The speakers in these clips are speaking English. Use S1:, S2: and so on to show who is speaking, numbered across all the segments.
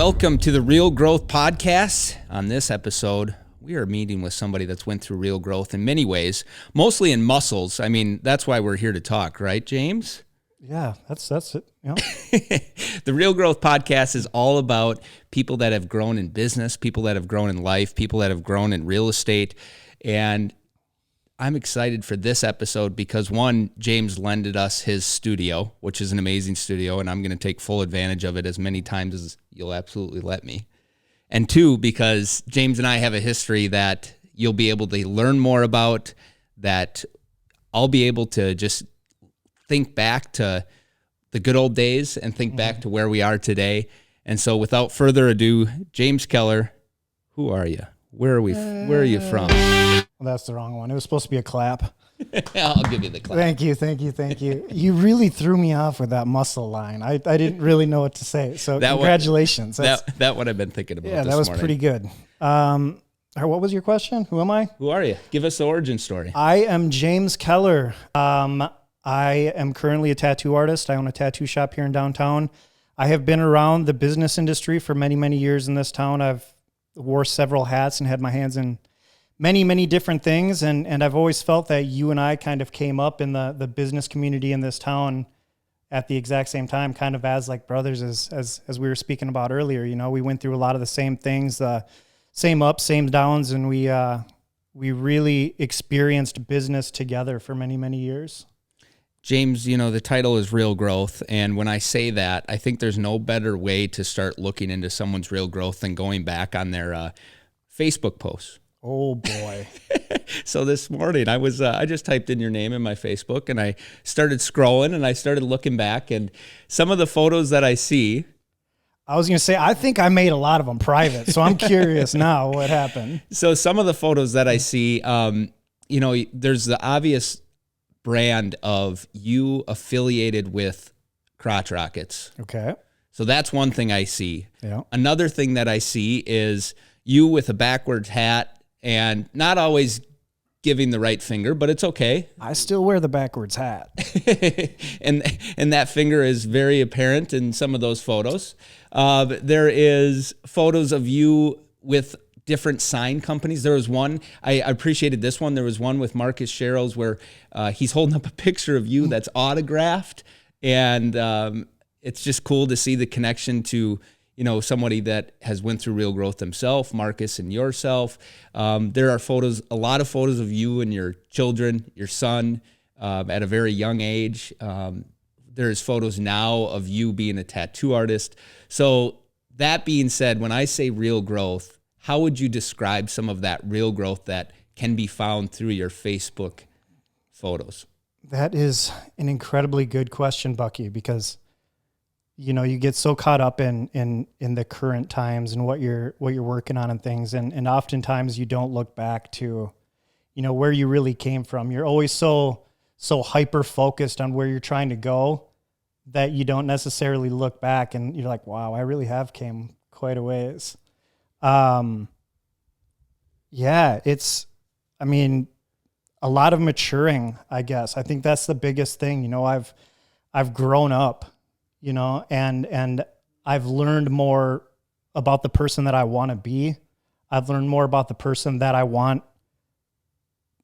S1: Welcome to the Real Growth Podcast. On this episode, we are meeting with somebody that's went through real growth in many ways, mostly in muscles. I mean, that's why we're here to talk, right, James?
S2: Yeah, that's it. Yeah.
S1: The Real Growth Podcast is all about people that have grown in business, people that have grown in life, people that have grown in real estate. And I'm excited for this episode because, one, James lended us his studio, which is an amazing studio, and I'm going to take full advantage of it as many times as you'll absolutely let me. And two, because James and I have a history that you'll be able to learn more about, that I'll be able to just think back to the good old days and think back to where we are today. And so without further adu, James Keller, who are you? Where are you from?
S2: Well, that's the wrong one. It was supposed to be a clap.
S1: I'll give you the clap.
S2: Thank you. You really threw me off with that muscle line. I didn't really know what to say. So congratulations.
S1: That what I've been thinking about.
S2: Yeah,
S1: this
S2: that was
S1: morning.
S2: Pretty good. What was your question? Who am I?
S1: Who are you? Give us the origin story.
S2: I am James Keller. I am currently a tattoo artist. I own a tattoo shop here in downtown. I have been around the business industry for many, many years in this town. I've wore several hats and had my hands in many, many different things. And I've always felt that you and I kind of came up in the business community in this town at the exact same time, kind of as like brothers, as we were speaking about earlier. You know, we went through a lot of the same things, same ups, same downs, and we really experienced business together for many, many years.
S1: James, you know, the title is Real Growth. And when I say that, I think there's no better way to start looking into someone's real growth than going back on their Facebook posts.
S2: Oh boy.
S1: So this morning I just typed in your name in my Facebook and I started scrolling and I started looking back, and some of the photos that I see.
S2: I was going to say, I think I made a lot of them private. So I'm curious now what happened.
S1: So some of the photos that I see, you know, there's the obvious brand of you affiliated with crotch rockets.
S2: Okay.
S1: So that's one thing I see.
S2: Yeah.
S1: Another thing that I see is you with a backwards hat and not always giving the right finger, but it's okay.
S2: I still wear the backwards hat.
S1: and that finger is very apparent in some of those photos. There is photos of you with different sign companies. There was one, I appreciated this one. There was one with Marcus Sherrills where he's holding up a picture of you that's autographed. And it's just cool to see the connection to, you know, somebody that has went through real growth themselves, Marcus and yourself. There are photos, a lot of photos of you and your children, your son at a very young age. There's photos now of you being a tattoo artist. So that being said, when I say real growth, how would you describe some of that real growth that can be found through your Facebook photos?
S2: That is an incredibly good question, Bucky, because, you know, you get so caught up in the current times and what you're working on and things. And oftentimes you don't look back to, you know, where you really came from. You're always so hyper focused on where you're trying to go that you don't necessarily look back and you're like, wow, I really have came quite a ways. Yeah, I mean, a lot of maturing, I guess. I think that's the biggest thing. You know, I've grown up, you know, and I've learned more about the person that I want to be. I've learned more about the person that I want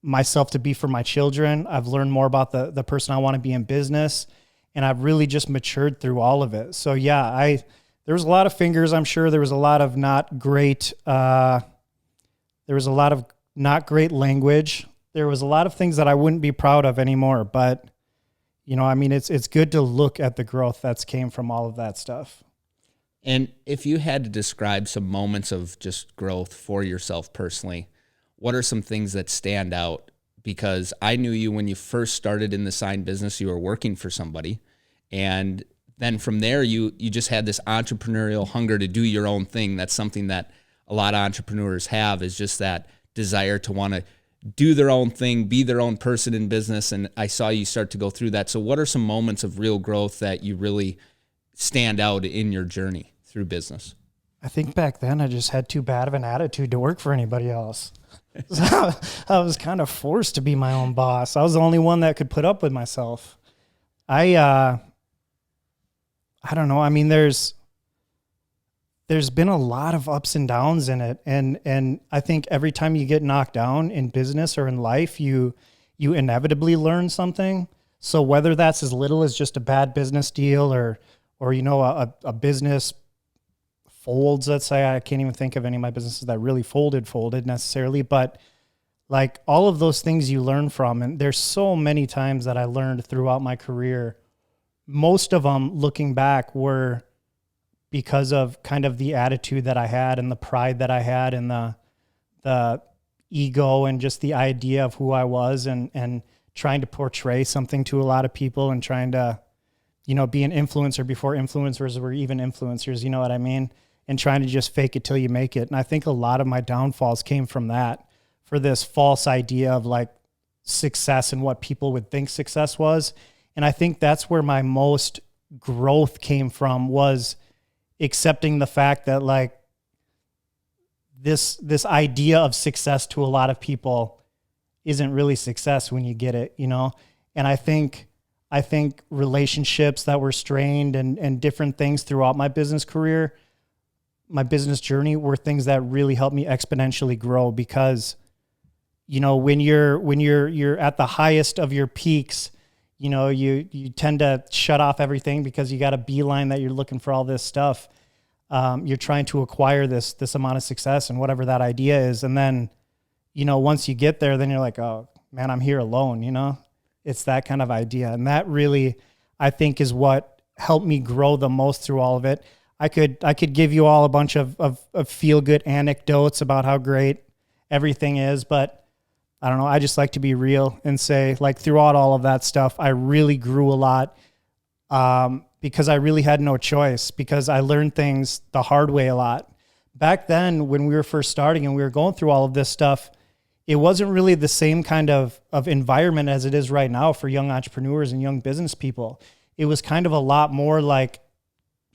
S2: myself to be for my children. I've learned more about the person I want to be in business, and I've really just matured through all of it. So yeah, there was a lot of fingers. I'm sure there was a lot of not great language. There was a lot of things that I wouldn't be proud of anymore. But, you know, I mean, it's good to look at the growth that's came from all of that stuff.
S1: And if you had to describe some moments of just growth for yourself personally, what are some things that stand out? Because I knew you when you first started in the sign business, you were working for somebody, and then from there, you just had this entrepreneurial hunger to do your own thing. That's something that a lot of entrepreneurs have, is just that desire to want to do their own thing, be their own person in business. And I saw you start to go through that. So what are some moments of real growth that you really stand out in your journey through business?
S2: I think back then I just had too bad of an attitude to work for anybody else. So I was kind of forced to be my own boss. I was the only one that could put up with myself. I don't know. I mean, there's been a lot of ups and downs in it. And I think every time you get knocked down in business or in life, you inevitably learn something. So whether that's as little as just a bad business deal or a business folds, let's say, I can't even think of any of my businesses that really folded necessarily, but like all of those things you learn from. And there's so many times that I learned throughout my career. Most of them, looking back, were because of kind of the attitude that I had and the pride that I had and the ego and just the idea of who I was and trying to portray something to a lot of people and trying to, be an influencer before influencers were even influencers, you know what I mean? And trying to just fake it till you make it. And I think a lot of my downfalls came from that, for this false idea of like success and what people would think success was. And I think that's where my most growth came from, was accepting the fact that like this idea of success to a lot of people isn't really success when you get it, And I think relationships that were strained and different things throughout my business career, my business journey, were things that really helped me exponentially grow, because when you're at the highest of your peaks, you tend to shut off everything because you got a beeline that you're looking for all this stuff. You're trying to acquire this amount of success and whatever that idea is. And then, once you get there, then you're like, oh man, I'm here alone, It's that kind of idea. And that really, I think, is what helped me grow the most through all of it. I could give you all a bunch of feel-good anecdotes about how great everything is, but I don't know. I just like to be real and say, like, throughout all of that stuff, I really grew a lot because I really had no choice, because I learned things the hard way a lot. Back then, when we were first starting and we were going through all of this stuff, it wasn't really the same kind of environment as it is right now for young entrepreneurs and young business people. It was kind of a lot more like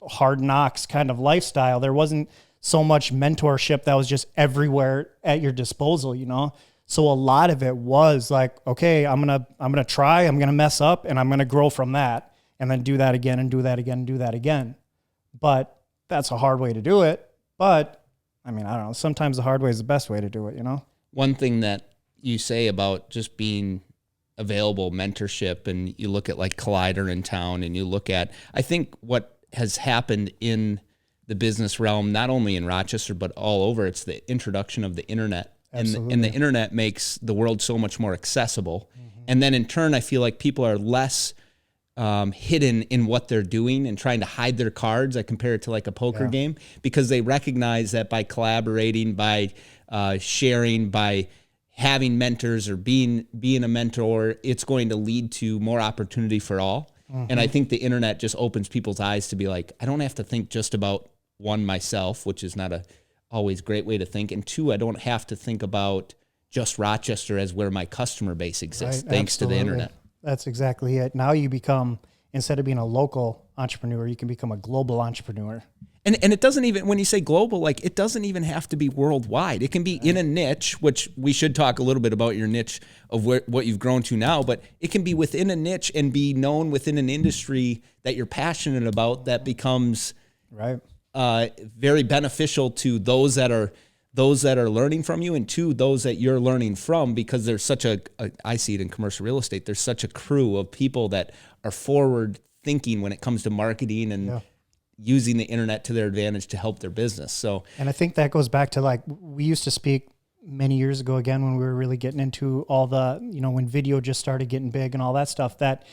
S2: hard knocks kind of lifestyle. There wasn't so much mentorship that was just everywhere at your disposal, So a lot of it was like, okay, I'm going to try, I'm going to mess up, and I'm going to grow from that, and then do that again and do that again and do that again. But that's a hard way to do it. But I mean, I don't know, sometimes the hard way is the best way to do it,
S1: One thing that you say about just being available, mentorship, and you look at like Collider in town, and you look at, I think what has happened in the business realm, not only in Rochester, but all over, it's the introduction of the internet. And the internet makes the world so much more accessible. Mm-hmm. And then in turn, I feel like people are less hidden in what they're doing and trying to hide their cards. I compare it to like a poker game, because they recognize that by collaborating, by sharing, by having mentors or being a mentor, it's going to lead to more opportunity for all. Mm-hmm. And I think the internet just opens people's eyes to be like, I don't have to think just about one myself, which is not a always great way to think. And two, I don't have to think about just Rochester as where my customer base exists, right, thanks absolutely. To the internet.
S2: That's exactly it. Now you become, instead of being a local entrepreneur, you can become a global entrepreneur.
S1: And it doesn't even, when you say global, like it doesn't even have to be worldwide. It can be in a niche, which we should talk a little bit about your niche of what you've grown to now, but it can be within a niche and be known within an industry that you're passionate about, that becomes
S2: right.
S1: Very beneficial to those that are learning from you, and to those that you're learning from, because there's such I see it in commercial real estate, there's such a crew of people that are forward thinking when it comes to marketing and using the internet to their advantage to help their business. So, and
S2: I think that goes back to, like, we used to speak many years ago, again, when we were really getting into all the, when video just started getting big and all that stuff, that,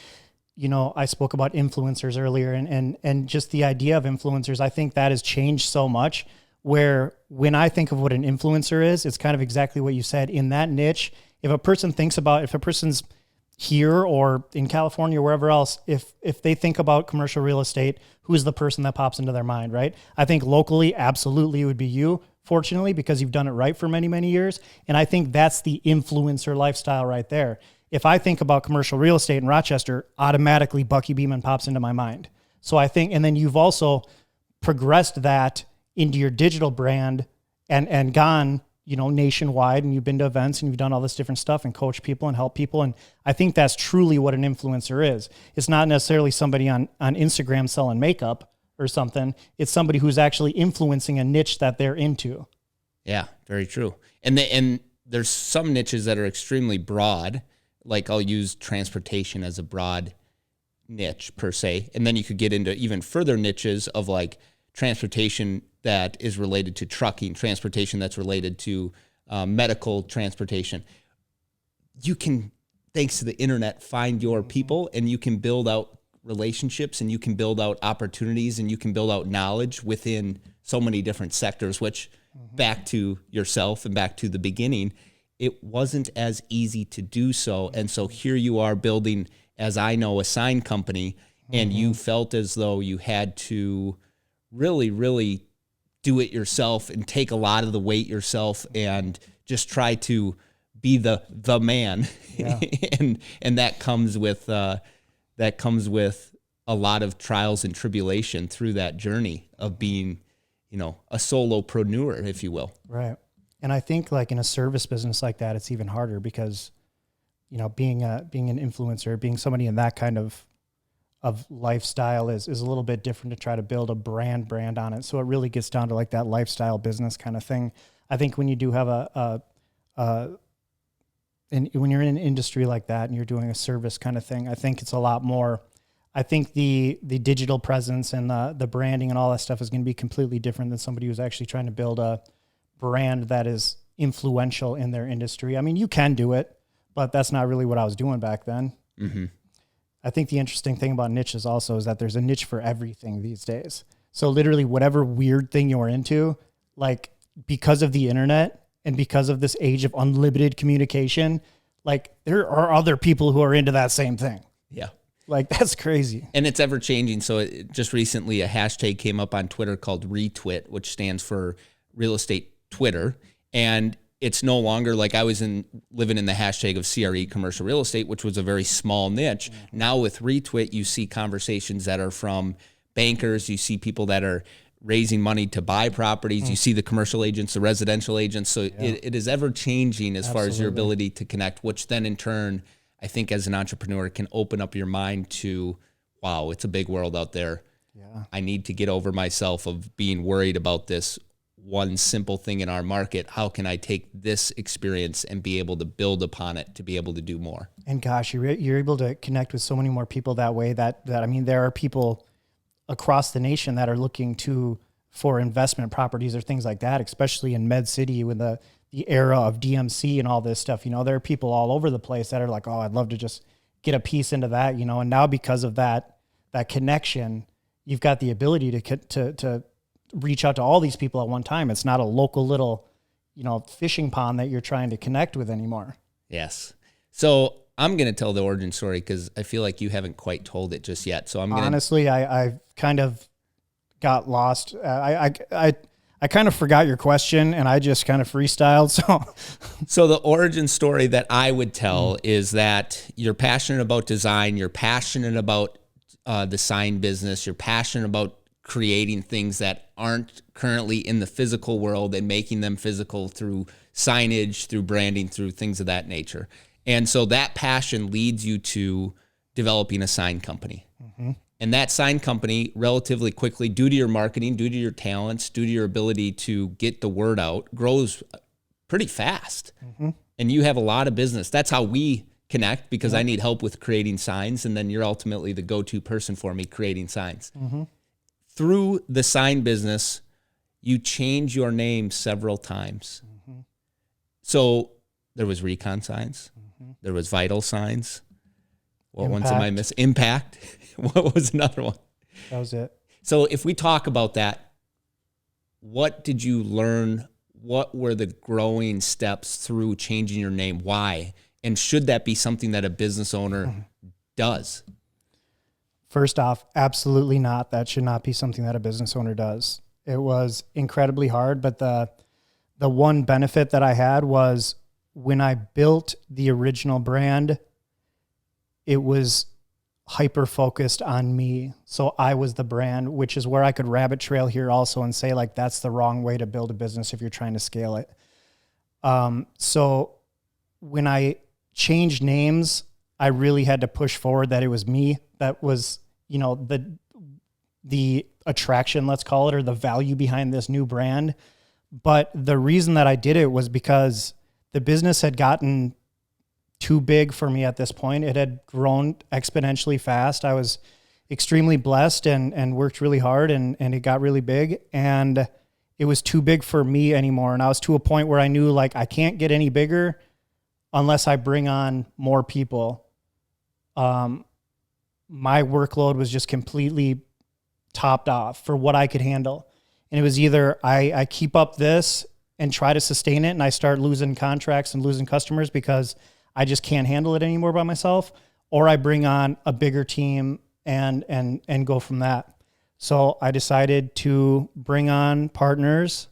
S2: I spoke about influencers earlier, and just the idea of influencers. I think that has changed so much, where when I think of what an influencer is, it's kind of exactly what you said. In that niche, if a person's here or in California or wherever else, if they think about commercial real estate, who's the person that pops into their mind, right? I think locally, absolutely, it would be you, fortunately, because you've done it right for many, many years. And I think that's the influencer lifestyle right there. If I think about commercial real estate in Rochester, automatically Bucky Beeman pops into my mind. So I think, and then you've also progressed that into your digital brand and gone, nationwide, and you've been to events and you've done all this different stuff and coach people and help people. And I think that's truly what an influencer is. It's not necessarily somebody on Instagram selling makeup, or something. It's somebody who's actually influencing a niche that they're into.
S1: Yeah, very true. And there's some niches that are extremely broad. Like I'll use transportation as a broad niche per se. And then you could get into even further niches of like transportation that is related to trucking, transportation that's related to medical transportation. You can, thanks to the internet, find your people, and you can build out relationships, and you can build out opportunities, and you can build out knowledge within so many different sectors, which back to yourself and back to the beginning, it wasn't as easy to do so. And so here you are building, as I know, a sign company, and you felt as though you had to really, really do it yourself and take a lot of the weight yourself and just try to be the man. Yeah. and that comes with a lot of trials and tribulation through that journey of being, a solopreneur, if you will.
S2: Right. And I think like in a service business like that, it's even harder because, being an influencer, being somebody in that kind of lifestyle is a little bit different to try to build a brand on it. So it really gets down to like that lifestyle business kind of thing. I think when you do have and when you're in an industry like that and you're doing a service kind of thing, I think it's a lot more. I think the digital presence and the branding and all that stuff is going to be completely different than somebody who's actually trying to build a brand that is influential in their industry. I mean, you can do it, but that's not really what I was doing back then. Mm-hmm. I think the interesting thing about niches also is that there's a niche for everything these days. So literally whatever weird thing you're into, like because of the internet and because of this age of unlimited communication, like there are other people who are into that same thing.
S1: Yeah.
S2: Like that's crazy.
S1: And it's ever changing. So just recently a hashtag came up on Twitter called retwit, which stands for real estate Twitter. And it's no longer like I was living in the hashtag of CRE, commercial real estate, which was a very small niche. Mm-hmm. Now with retwit, you see conversations that are from bankers. You see people that are raising money to buy properties. You see the commercial agents, the residential agents. So it is ever changing as far as your ability to connect, which then in turn, I think as an entrepreneur can open up your mind to, wow, it's a big world out there. Yeah. I need to get over myself of being worried about this one simple thing in our market. How can I take this experience and be able to build upon it to be able to do more?
S2: And gosh, you're able to connect with so many more people that way that I mean, there are people across the nation that are looking for investment properties or things like that, especially in Med City with the era of DMC and all this stuff. There are people all over the place that are like, oh, I'd love to just get a piece into that, and now because of that connection, you've got the ability to reach out to all these people at one time. It's not a local little, fishing pond that you're trying to connect with anymore.
S1: Yes. So I'm going to tell the origin story because I feel like you haven't quite told it just yet. So
S2: honestly, I kind of got lost. I kind of forgot your question and I just kind of freestyled.
S1: So the origin story that I would tell is that you're passionate about design. You're passionate about the sign business. You're passionate about creating things that aren't currently in the physical world and making them physical through signage, through branding, through things of that nature. And so that passion leads you to developing a sign company. Mm-hmm. And that sign company relatively quickly, due to your marketing, due to your talents, due to your ability to get the word out, grows pretty fast. Mm-hmm. And you have a lot of business. That's how we connect because I need help with creating signs. And then you're ultimately the go-to person for me creating signs. Mm-hmm. Through the sign business, you change your name several times. Mm-hmm. So there was Recon Signs. Mm-hmm. There was Vital Signs. What ones am I missing? Impact. What was another one?
S2: That was it.
S1: So if we talk about that, what did you learn? What were the growing steps through changing your name? Why? And should that be something that a business owner does?
S2: First off, absolutely not. That should not be something that a business owner does. It was incredibly hard, but the one benefit that I had was when I built the original brand, it was hyper-focused on me. So I was the brand, which is where I could rabbit trail here also and say, like, that's the wrong way to build a business if you're trying to scale it. So when I changed names, I really had to push forward that it was me. That was, the attraction, let's call it, or the value behind this new brand. But the reason that I did it was because the business had gotten too big for me at this point. It had grown exponentially fast. I was extremely blessed and worked really hard, and it got really big, and it was too big for me anymore. And I was to a point where I knew, like, I can't get any bigger unless I bring on more people. My workload was just completely topped off for what I could handle. And it was either I keep up this and try to sustain it, and I start losing contracts and losing customers because I just can't handle it anymore by myself, or I bring on a bigger team and go from that. So I decided to bring on partners,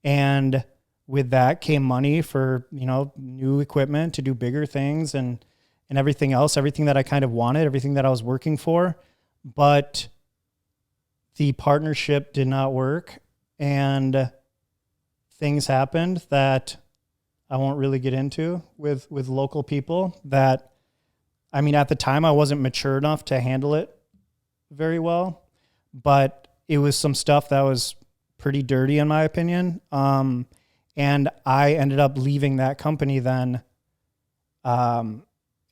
S2: and with that came money for, new equipment to do bigger things and everything else, everything that I kind of wanted, everything that I was working for. But the partnership did not work, and things happened that I won't really get into with local people that, at the time I wasn't mature enough to handle it very well, but it was some stuff that was pretty dirty in my opinion. And I ended up leaving that company then. And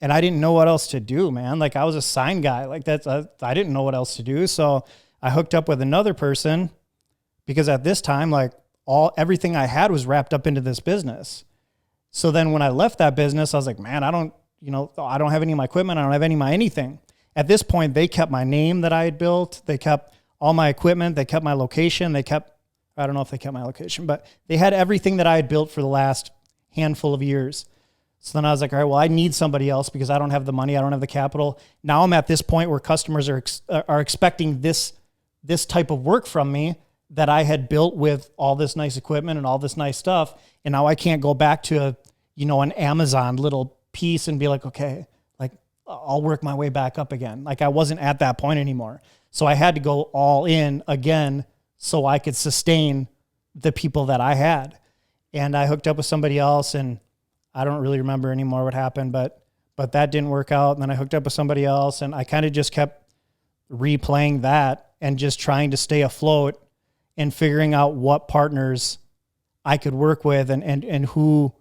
S2: I didn't know what else to do, man. Like, I was a sign guy. Like, I didn't know what else to do. So I hooked up with another person because at this time, like, everything I had was wrapped up into this business. So then when I left that business, I was like, man, I don't have any of my equipment. I don't have any of my anything. At this point, they kept my name that I had built. They kept all my equipment. They kept my location. I don't know if they kept my location, but they had everything that I had built for the last handful of years. So then I was like, all right, well, I need somebody else because I don't have the money. I don't have the capital. Now I'm at this point where customers are expecting this type of work from me that I had built with all this nice equipment and all this nice stuff. And now I can't go back to, an Amazon little piece and be like, okay, like, I'll work my way back up again. Like, I wasn't at that point anymore. So I had to go all in again so I could sustain the people that I had. And I hooked up with somebody else, and I don't really remember anymore what happened, but that didn't work out. And then I hooked up with somebody else, and I kind of just kept replaying that and just trying to stay afloat and figuring out what partners I could work with and who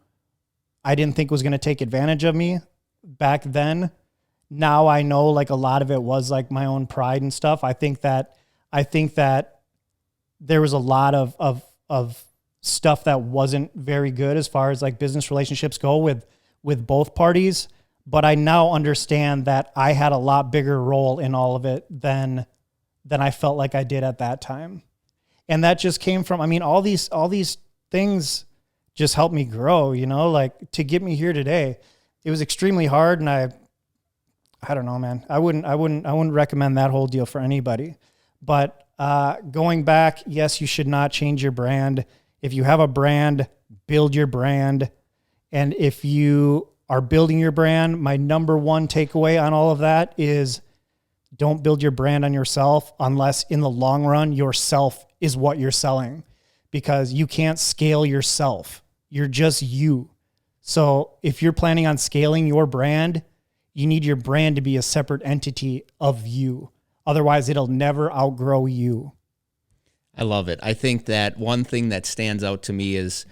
S2: I didn't think was going to take advantage of me back then. Now I know, like, a lot of it was like my own pride and stuff. I think that there was a lot of stuff that wasn't very good as far as like business relationships go with both parties. But I now understand that I had a lot bigger role in all of it than I felt like I did at that time. And that just came from, all these things just helped me grow, like, to get me here today. It was extremely hard, and I don't know, man. I wouldn't recommend that whole deal for anybody. But going back, yes, you should not change your brand. If you have a brand, build your brand. And if you are building your brand, my number one takeaway on all of that is don't build your brand on yourself unless in the long run, yourself is what you're selling, because you can't scale yourself. You're just you. So if you're planning on scaling your brand, you need your brand to be a separate entity of you. Otherwise, it'll never outgrow you.
S1: I love it. I think that one thing that stands out to me is,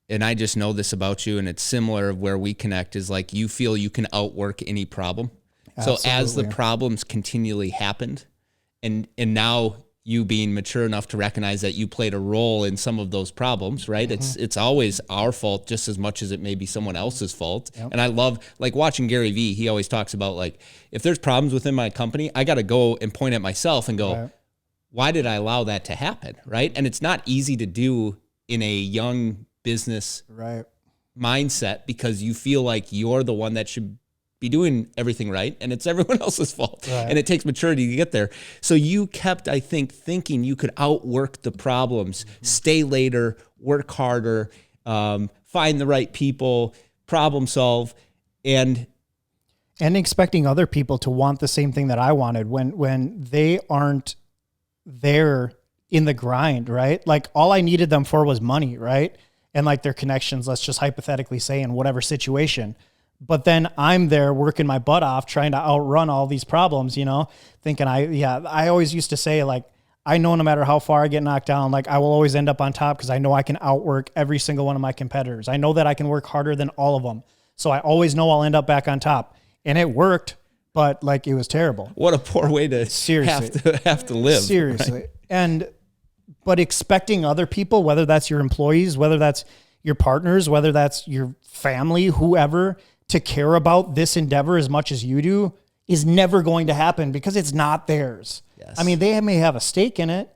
S1: and I just know this about you, and it's similar of where we connect, is like you feel you can outwork any problem. Absolutely. So as the problems continually happened, and now you being mature enough to recognize that you played a role in some of those problems, right? Mm-hmm. It's always our fault just as much as it may be someone else's fault. Yep. And I love, like, watching Gary Vee. He always talks about, like, if there's problems within my company, I got to go and point at myself and go, right, why did I allow that to happen, right? And it's not easy to do in a young business mindset, because you feel like you're the one that should be doing everything right, and it's everyone else's fault. Right. And it takes maturity to get there. So you kept, I think, thinking you could outwork the problems, stay later, work harder, find the right people, problem solve, and
S2: expecting other people to want the same thing that I wanted when they aren't there in the grind, right? Like, all I needed them for was money, right? And like their connections, let's just hypothetically say, in whatever situation. But then I'm there working my butt off, trying to outrun all these problems, thinking I always used to say, like, I know no matter how far I get knocked down, like I will always end up on top because I know I can outwork every single one of my competitors. I know that I can work harder than all of them. So I always know I'll end up back on top. And it worked, but like it was terrible.
S1: What a poor way to have to live.
S2: Seriously. Right? But expecting other people, whether that's your employees, whether that's your partners, whether that's your family, whoever, to care about this endeavor as much as you do is never going to happen because it's not theirs. Yes. I mean, they may have a stake in it,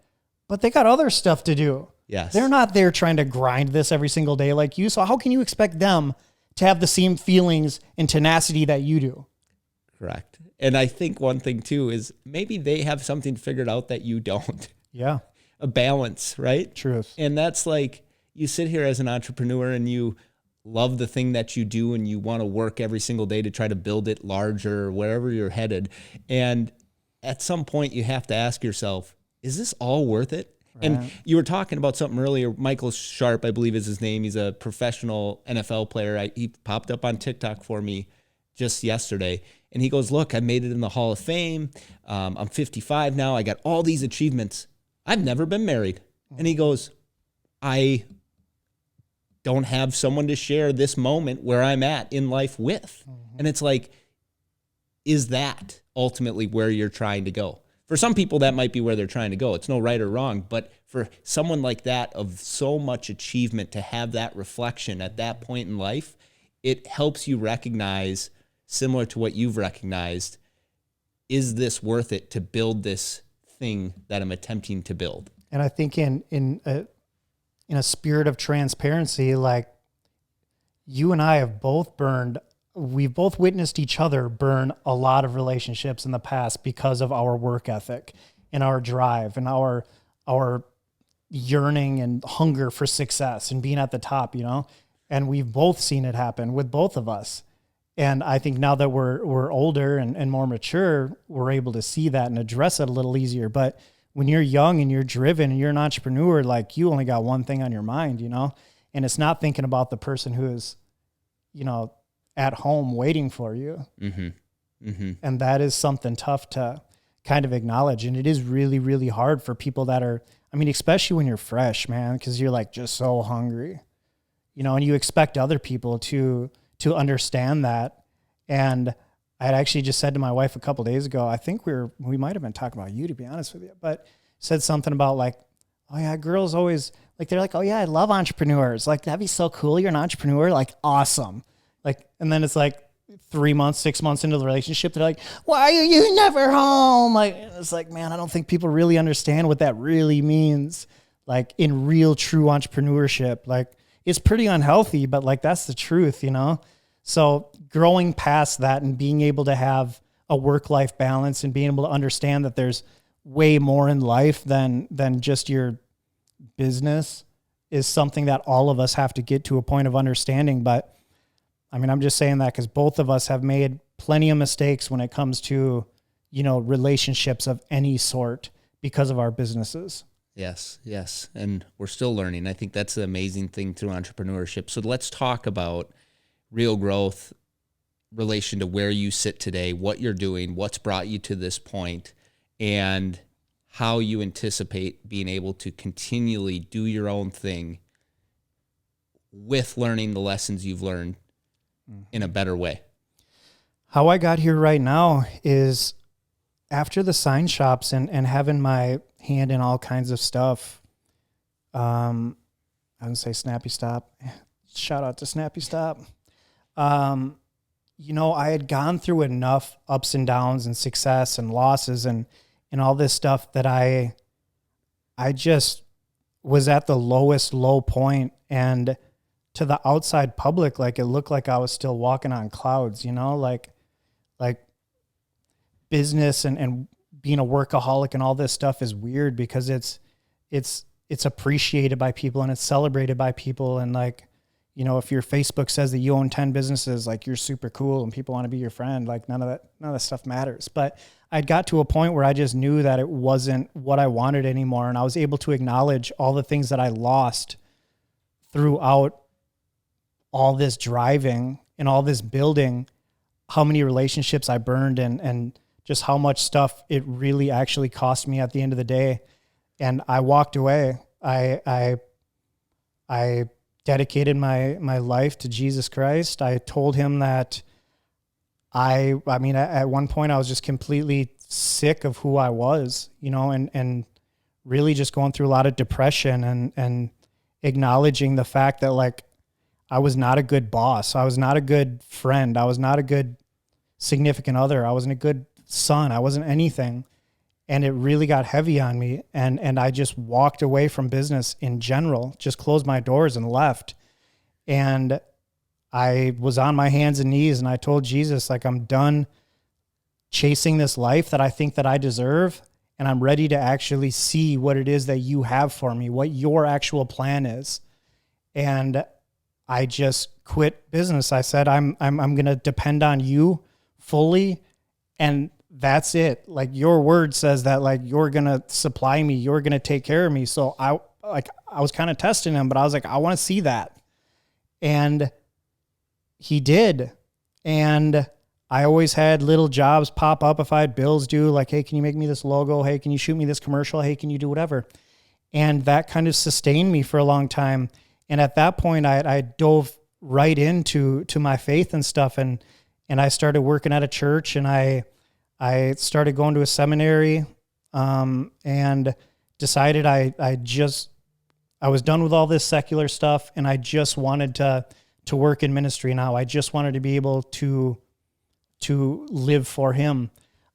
S2: but they got other stuff to do.
S1: Yes.
S2: They're not there trying to grind this every single day like you. So how can you expect them to have the same feelings and tenacity that you do?
S1: Correct. And I think one thing too is maybe they have something figured out that you don't.
S2: Yeah.
S1: A balance, right?
S2: Truth.
S1: And that's like, you sit here as an entrepreneur and you love the thing that you do and you want to work every single day to try to build it larger, wherever you're headed. And at some point you have to ask yourself, is this all worth it? Right. And you were talking about something earlier. Michael Sharp, I believe is his name. He's a professional NFL player. He popped up on TikTok for me just yesterday. And he goes, look, I made it in the Hall of Fame. I'm 55 now. I got all these achievements. I've never been married. And he goes, I don't have someone to share this moment where I'm at in life with. And it's like, is that ultimately where you're trying to go? For some people, that might be where they're trying to go. It's no right or wrong. But for someone like that of so much achievement to have that reflection at that point in life, it helps you recognize, similar to what you've recognized, is this worth it to build this thing that I'm attempting to build?
S2: And I think in a spirit of transparency, like you and I have both we've both witnessed each other burn a lot of relationships in the past because of our work ethic and our drive and our yearning and hunger for success and being at the top, and we've both seen it happen with both of us. And I think now that we're older and more mature, we're able to see that and address it a little easier. But when you're young and you're driven and you're an entrepreneur, like you only got one thing on your mind, and it's not thinking about the person who's, at home waiting for you. Mm-hmm. Mm-hmm. And that is something tough to kind of acknowledge. And it is really, really hard for people that are, especially when you're fresh, man, because you're like just so hungry, and you expect other people to understand that. And I had actually just said to my wife a couple of days ago, I think we might have been talking about you, to be honest with you, but said something about like, oh yeah, girls always like, they're like, oh yeah, I love entrepreneurs. Like, that'd be so cool. You're an entrepreneur. Like, awesome. Like, and then it's like 3 months, 6 months into the relationship, they're like, why are you never home? Like, it's like, man, I don't think people really understand what that really means. Like in real, true entrepreneurship, like it's pretty unhealthy, but like, that's the truth, So growing past that and being able to have a work-life balance and being able to understand that there's way more in life than just your business is something that all of us have to get to a point of understanding. But I'm just saying that because both of us have made plenty of mistakes when it comes to, relationships of any sort because of our businesses.
S1: Yes. And we're still learning. I think that's the amazing thing through entrepreneurship. So let's talk about real growth, relation to where you sit today, what you're doing, what's brought you to this point, and how you anticipate being able to continually do your own thing with learning the lessons you've learned in a better way.
S2: How I got here right now is after the sign shops and having my hand in all kinds of stuff. I wouldn't say Snappy Stop. Shout out to Snappy Stop. I had gone through enough ups and downs and success and losses and all this stuff that I just was at the lowest low point, and to the outside public, like it looked like I was still walking on clouds, like business and being a workaholic and all this stuff is weird because it's appreciated by people and it's celebrated by people. And like, if your Facebook says that you own 10 businesses, like you're super cool and people want to be your friend, like none of that stuff matters. But I'd got to a point where I just knew that it wasn't what I wanted anymore. And I was able to acknowledge all the things that I lost throughout all this driving and all this building, how many relationships I burned and just how much stuff it really actually cost me at the end of the day. And I walked away. I dedicated my life to Jesus Christ. I told him that I mean, at one point I was just completely sick of who I was, you know, and really just going through a lot of depression and acknowledging the fact that like I was not a good boss. I was not a good friend. I was not a good significant other. I wasn't a good son. I wasn't anything. And it really got heavy on me. And I just walked away from business in general, just closed my doors and left. And I was on my hands and knees and I told Jesus, like, I'm done chasing this life that I think that I deserve. And I'm ready to actually see what it is that you have for me, what your actual plan is. And I just quit business. I said, I'm going to depend on you fully. And that's it. Like, your word says that, like, you're going to supply me, you're going to take care of me. So I was kind of testing him, but I was like, I want to see that. And he did. And I always had little jobs pop up if I had bills due, like, hey, can you make me this logo? Hey, can you shoot me this commercial? Hey, can you do whatever? And that kind of sustained me for a long time. And at that point, I dove right into my faith and stuff. And I started working at a church, and I started going to a seminary, and decided I was done with all this secular stuff, and I just wanted to work in ministry now. I just wanted to be able to live for him.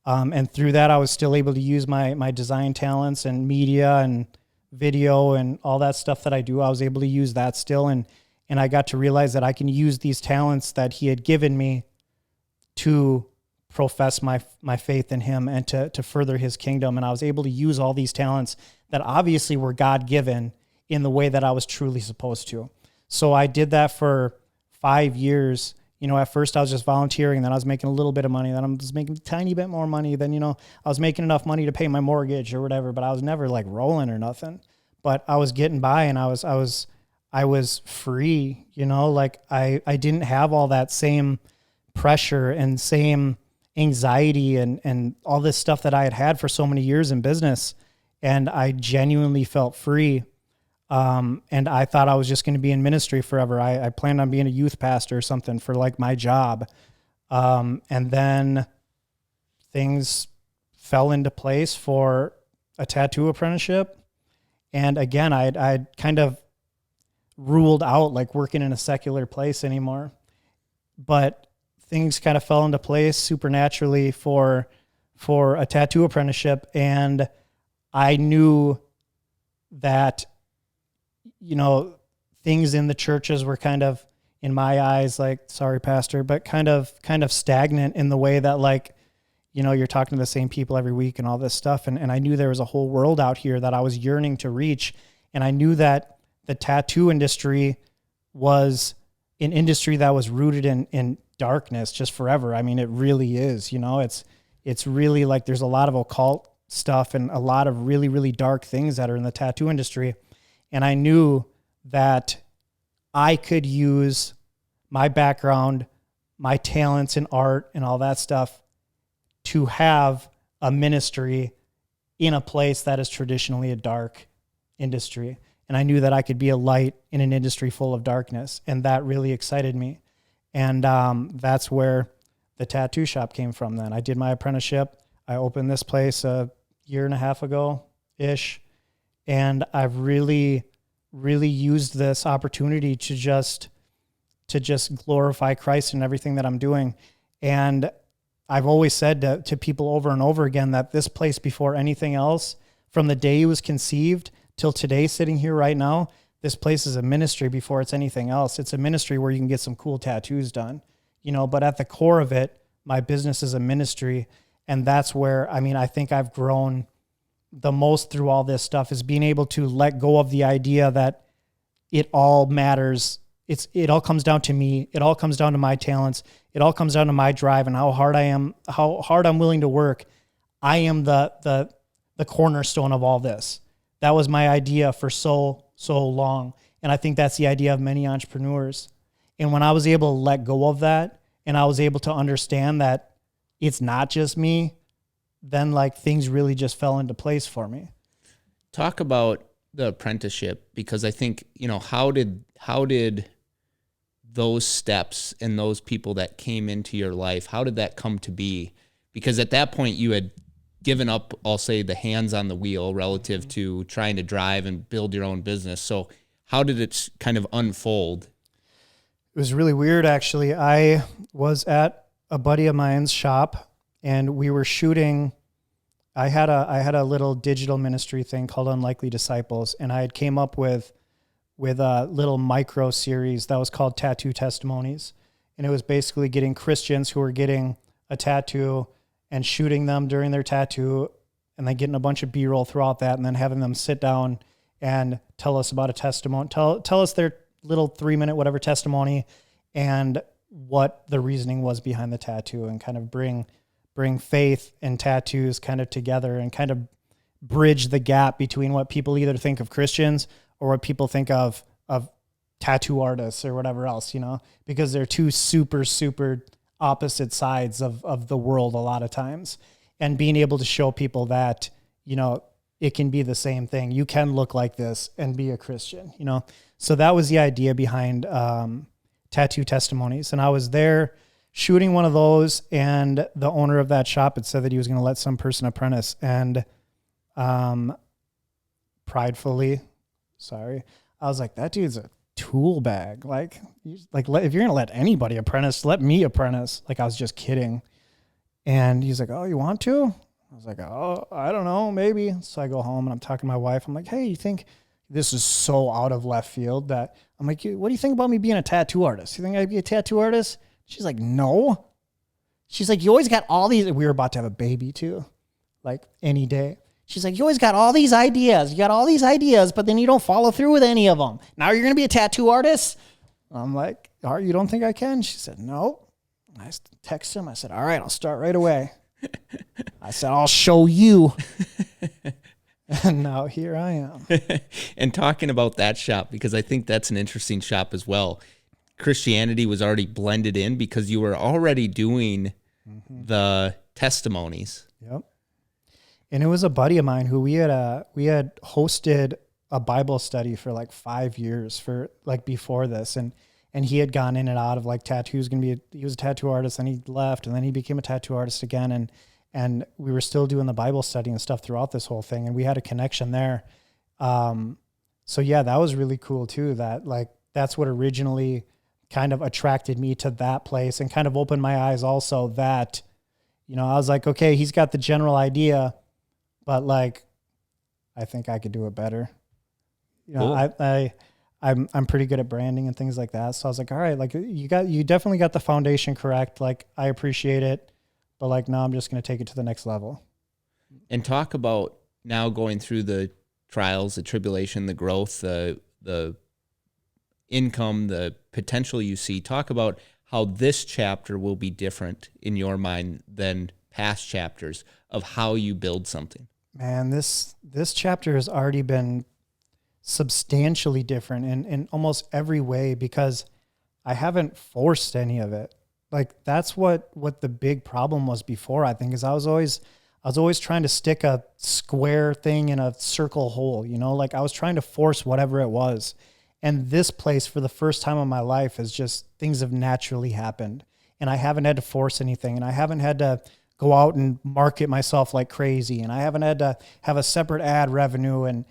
S2: And through that, I was still able to use my design talents and media and video and all that stuff that I do. I was able to use that still. And I got to realize that I can use these talents that he had given me to profess my faith in him and to further his kingdom. And I was able to use all these talents that obviously were God-given in the way that I was truly supposed to. So I did that for 5 years. You know, at first I was just volunteering, then I was making a little bit of money, then I was making a tiny bit more money, then, you know, I was making enough money to pay my mortgage or whatever, but I was never like rolling or nothing. But I was getting by, and I was free, you know, like I didn't have all that same pressure and same anxiety and all this stuff that I had for so many years in business. And I genuinely felt free. And I thought I was just going to be in ministry forever. I planned on being a youth pastor or something for like my job. And then things fell into place for a tattoo apprenticeship. And again, I'd kind of ruled out like working in a secular place anymore, but things kind of fell into place supernaturally for a tattoo apprenticeship. And I knew that, you know, things in the churches were kind of, in my eyes, like, sorry, pastor, but kind of stagnant in the way that, like, you know, you're talking to the same people every week and all this stuff. And I knew there was a whole world out here that I was yearning to reach. And I knew that the tattoo industry was an industry that was rooted in darkness just forever. I mean, it really is, you know, it's really like there's a lot of occult stuff and a lot of really, really dark things that are in the tattoo industry. And I knew that I could use my background, my talents in art and all that stuff to have a ministry in a place that is traditionally a dark industry. And I knew that I could be a light in an industry full of darkness. And that really excited me. And that's where the tattoo shop came from then. I did my apprenticeship. I opened this place a year and a half ago-ish. And I've really, really used this opportunity to just glorify Christ in everything that I'm doing. And I've always said to people over and over again that this place, before anything else, from the day it was conceived till today, sitting here right now, this place is a ministry before it's anything else. It's a ministry where you can get some cool tattoos done, you know, but at the core of it, my business is a ministry. And that's where, I mean, I think I've grown the most through all this stuff, is being able to let go of the idea that it all matters. It all comes down to me. It all comes down to my talents. It all comes down to my drive and how hard I'm willing to work. I am the cornerstone of all this. That was my idea for so long. And I think that's the idea of many entrepreneurs. And when I was able to let go of that and I was able to understand that it's not just me, then like things really just fell into place for me.
S1: Talk about the apprenticeship, because I think, how did those steps and those people that came into your life, how did that come to be? Because at that point you had given up, I'll say, the hands on the wheel relative to trying to drive and build your own business. So how did it kind of unfold?
S2: It was really weird, actually. I was at a buddy of mine's shop and we were shooting. I had a little digital ministry thing called Unlikely Disciples, and I had came up with a little micro series that was called Tattoo Testimonies. And it was basically getting Christians who were getting a tattoo and shooting them during their tattoo, and then getting a bunch of B-roll throughout that, and then having them sit down and tell us about a testimony, tell us their little 3-minute whatever testimony and what the reasoning was behind the tattoo, and kind of bring faith and tattoos kind of together and kind of bridge the gap between what people either think of Christians or what people think of tattoo artists or whatever else, because they're two super, super opposite sides of the world a lot of times. And being able to show people that, it can be the same thing. You can look like this and be a Christian, So that was the idea behind Tattoo Testimonies. And I was there shooting one of those, and the owner of that shop had said that he was going to let some person apprentice. And pridefully, I was like, that dude's a tool bag. Like if you're going to let anybody apprentice, let me apprentice. Like, I was just kidding. And he's like, oh, you want to? I was like, oh, I don't know, maybe. So I go home and I'm talking to my wife. I'm like, hey, you think this is so out of left field that I'm like, what do you think about me being a tattoo artist? You think I'd be a tattoo artist? She's like, no. She's like, you always got all these. We were about to have a baby too, like any day. She's like, you always got all these ideas. You got all these ideas, but then you don't follow through with any of them. Now you're going to be a tattoo artist? I'm like, all right, you don't think I can? She said, no. I texted him. I said, all right, I'll start right away. I said, I'll show you. And now here I am.
S1: And talking about that shop, because I think that's an interesting shop as well. Christianity was already blended in because you were already doing the testimonies.
S2: Yep. And it was a buddy of mine who we had hosted a Bible study for like 5 years before this. And he had gone in and out of like tattoos. He was a tattoo artist, and he left, and then he became a tattoo artist again. And we were still doing the Bible study and stuff throughout this whole thing. And we had a connection there. So yeah, that was really cool too. That's what originally kind of attracted me to that place, and kind of opened my eyes also that, I was like, okay, he's got the general idea, but like, I think I could do it better. Cool. I'm pretty good at branding and things like that. So I was like, all right, like you definitely got the foundation correct. Like, I appreciate it, but like, now I'm just going to take it to the next level.
S1: And talk about now going through the trials, the tribulation, the growth, the income, the potential you see. Talk about how this chapter will be different in your mind than past chapters of how you build something.
S2: Man, this chapter has already been substantially different in almost every way, because I haven't forced any of it. Like, that's what the big problem was before, I think, is I was always trying to stick a square thing in a circle hole, like I was trying to force whatever it was. And this place, for the first time in my life, is just, things have naturally happened, and I haven't had to force anything, and I haven't had to go out and market myself like crazy, and I haven't had to have a separate ad revenue, and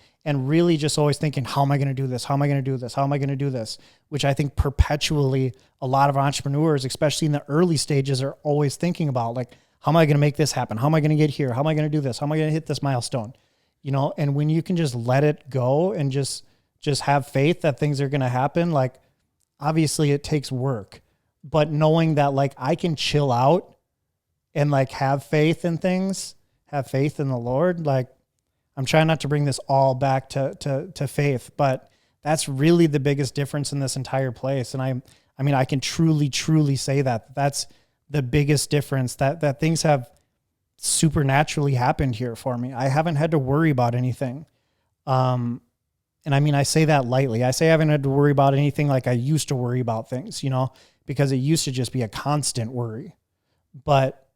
S2: really just always thinking, how am I going to do this? How am I going to do this? How am I going to do this? Which I think perpetually a lot of entrepreneurs, especially in the early stages, are always thinking about, like, how am I going to make this happen? How am I going to get here? How am I going to do this? How am I going to hit this milestone? And when you can just let it go and just have faith that things are going to happen, like, obviously it takes work, but knowing that, like, I can chill out and like have faith in things, have faith in the Lord. Like, I'm trying not to bring this all back to faith, but that's really the biggest difference in this entire place. And I mean, I can truly say that that's the biggest difference, that things have supernaturally happened here for me. I haven't had to worry about anything. I mean, I say that lightly. I say I haven't had to worry about anything like I used to worry about things, because it used to just be a constant worry. But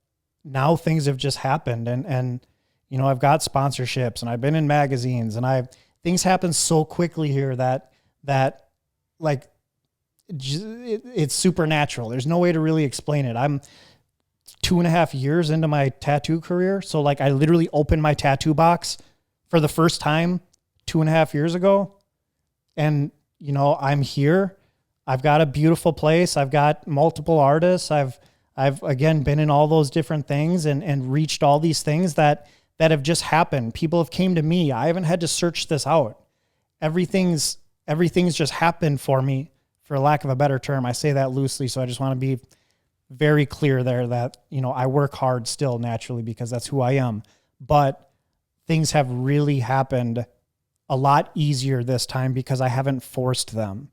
S2: now things have just happened, and I've got sponsorships, and I've been in magazines, and things happen so quickly here that like it's supernatural. There's no way to really explain it. I'm 2.5 years into my tattoo career. So like I literally opened my tattoo box for the first time 2.5 years ago. And, I'm here. I've got a beautiful place. I've got multiple artists. I've again been in all those different things and reached all these things that have just happened. People have came to me. I haven't had to search this out. Everything's just happened for me, for lack of a better term. I say that loosely. So I just want to be very clear there that, I work hard still naturally because that's who I am. But things have really happened a lot easier this time because I haven't forced them.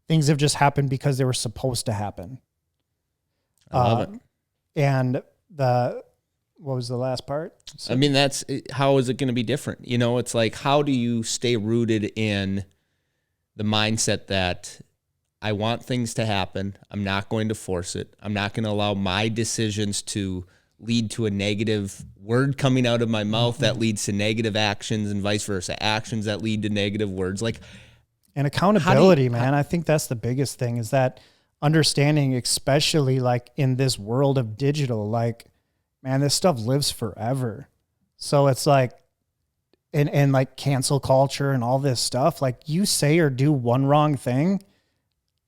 S2: Things have just happened because they were supposed to happen.
S1: I love it.
S2: And what was the last part?
S1: So, I mean, how is it going to be different? It's like, how do you stay rooted in the mindset that I want things to happen. I'm not going to force it. I'm not going to allow my decisions to lead to a negative word coming out of my mouth that leads to negative actions, and vice versa. Actions that lead to negative words.
S2: And accountability, man. I think that's the biggest thing, is that understanding, especially like in this world of digital, like, man, this stuff lives forever. So it's like, and like cancel culture and all this stuff, like you say or do one wrong thing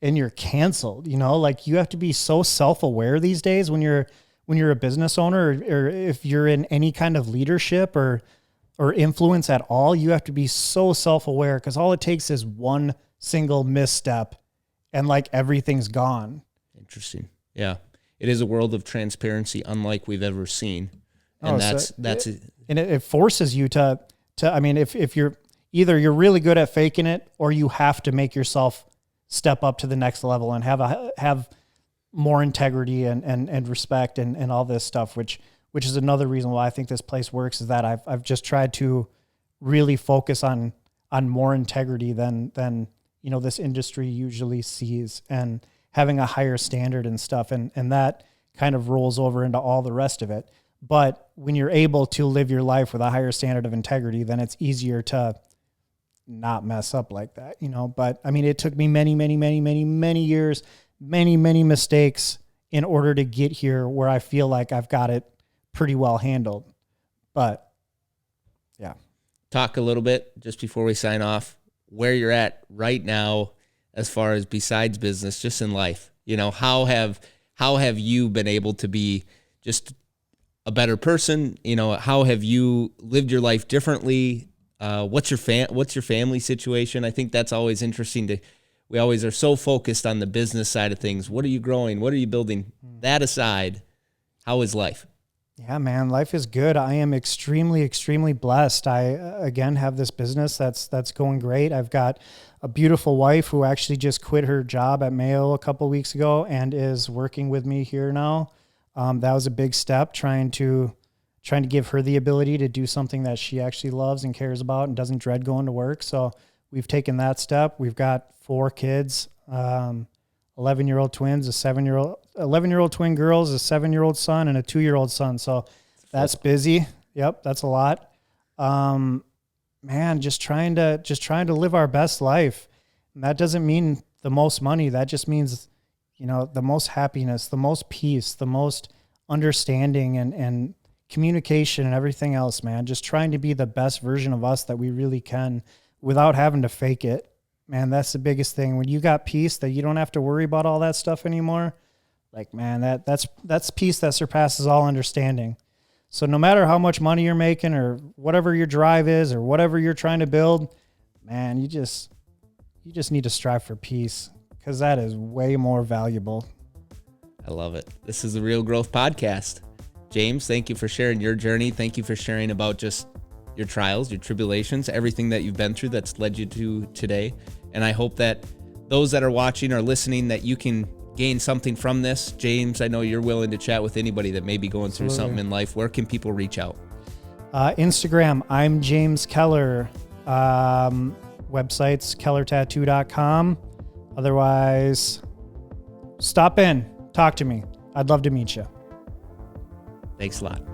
S2: and you're canceled, like you have to be so self-aware these days when you're a business owner, or if you're in any kind of leadership or influence at all, you have to be so self-aware, because all it takes is one single misstep and like everything's gone.
S1: Interesting. Yeah. It is a world of transparency unlike we've ever seen. And
S2: it forces you to, I mean, if you're either you're really good at faking it, or you have to make yourself step up to the next level and have more integrity and respect and all this stuff, which is another reason why I think this place works, is that I've just tried to really focus on more integrity than this industry usually sees, and having a higher standard and stuff. And that kind of rolls over into all the rest of it. But when you're able to live your life with a higher standard of integrity, then it's easier to not mess up like that, But I mean, it took me many, many, many, many, many years, many, many mistakes in order to get here where I feel like I've got it pretty well handled. But yeah.
S1: Talk a little bit just before we sign off, where you're at right now as far as besides business, just in life. How have you been able to be just a better person? How have you lived your life differently? What's your family situation? I think that's always interesting we always are so focused on the business side of things. What are you growing? What are you building? That aside, how is life?
S2: Yeah, man, life is good. I am extremely, extremely blessed. I, again, have this business that's going great. I've got a beautiful wife who actually just quit her job at Mayo a couple of weeks ago and is working with me here now. That was a big step, trying to give her the ability to do something that she actually loves and cares about and doesn't dread going to work. So we've taken that step. We've got 4 kids, 11-year-old twins, 11-year-old twin girls, a 7-year-old son, and a 2-year-old son. So that's busy. Yep. That's a lot. Man, just trying to live our best life. And that doesn't mean the most money. That just means, the most happiness, the most peace, the most understanding and communication and everything else, man. Just trying to be the best version of us that we really can without having to fake it. Man, that's the biggest thing. When you got peace that you don't have to worry about all that stuff anymore, like, man, that's peace that surpasses all understanding. So no matter how much money you're making or whatever your drive is or whatever you're trying to build, man, you just need to strive for peace, because that is way more valuable.
S1: I love it. This is the Real Growth Podcast. James, thank you for sharing your journey. Thank you for sharing about just your trials, your tribulations, everything that you've been through that's led you to today. And I hope that those that are watching or listening, that you can gain something from this. James, I know you're willing to chat with anybody that may be going through something in life. Where can people reach out?
S2: Instagram, I'm James Keller. websites, kellertattoo.com. Otherwise, stop in, talk to me. I'd love to meet you.
S1: Thanks a lot.